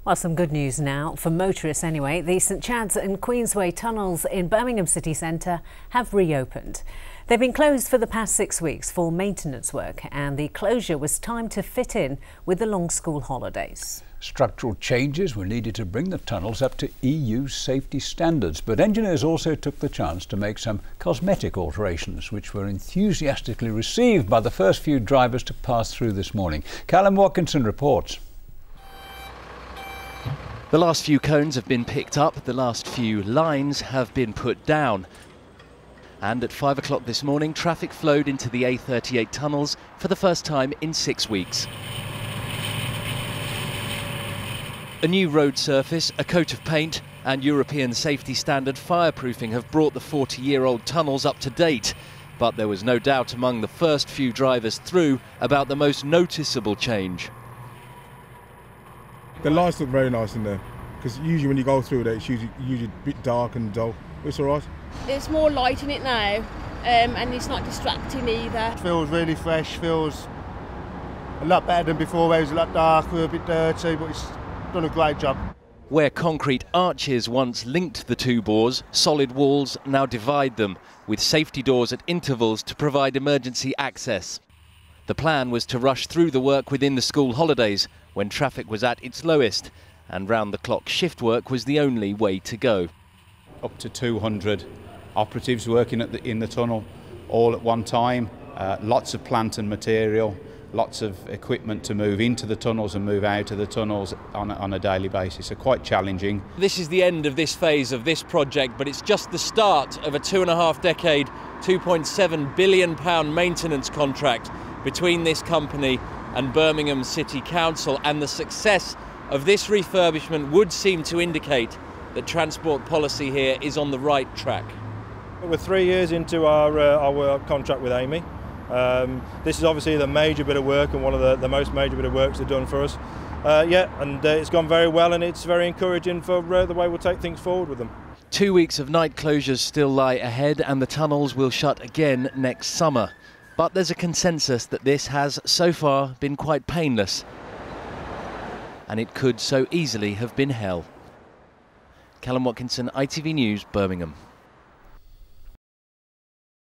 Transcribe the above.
Well, some good news now, for motorists anyway. The St Chad's and Queensway tunnels in Birmingham city centre have reopened. They've been closed for the past 6 weeks for maintenance work, and the closure was timed to fit in with the long school holidays. Structural changes were needed to bring the tunnels up to EU safety standards, but engineers also took the chance to make some cosmetic alterations, which were enthusiastically received by the first few drivers to pass through this morning. Callum Watkinson reports. The last few cones have been picked up, the last few lines have been put down. And at 5 o'clock this morning, traffic flowed into the A38 tunnels for the first time in 6 weeks. A new road surface, a coat of paint and European safety standard fireproofing have brought the 40-year-old tunnels up to date. But there was no doubt among the first few drivers through about the most noticeable change. The lights look very nice in there, because usually when you go through there it's usually a bit dark and dull. It's alright. There's more light in it now, and it's not distracting either. It feels really fresh, feels a lot better than before where it was a lot darker, a bit dirty, but it's done a great job. Where concrete arches once linked the two bores, solid walls now divide them, with safety doors at intervals to provide emergency access. The plan was to rush through the work within the school holidays, when traffic was at its lowest, and round-the-clock shift work was the only way to go. Up to 200 operatives working in the tunnel all at one time, lots of plant and material, lots of equipment to move into the tunnels and move out of the tunnels on a daily basis, so quite challenging. This is the end of this phase of this project, but it's just the start of a 2.5-decade, £2.7 billion maintenance contract between this company and Birmingham City Council, and the success of this refurbishment would seem to indicate that transport policy here is on the right track. We're 3 years into our contract with Amy. This is obviously the major bit of work and one of the most major bit of works they've done for us. It's gone very well, and it's very encouraging for the way we'll take things forward with them. 2 weeks of night closures still lie ahead, and the tunnels will shut again next summer. But there's a consensus that this has so far been quite painless, and it could so easily have been hell. Callum Watkinson, ITV News, Birmingham.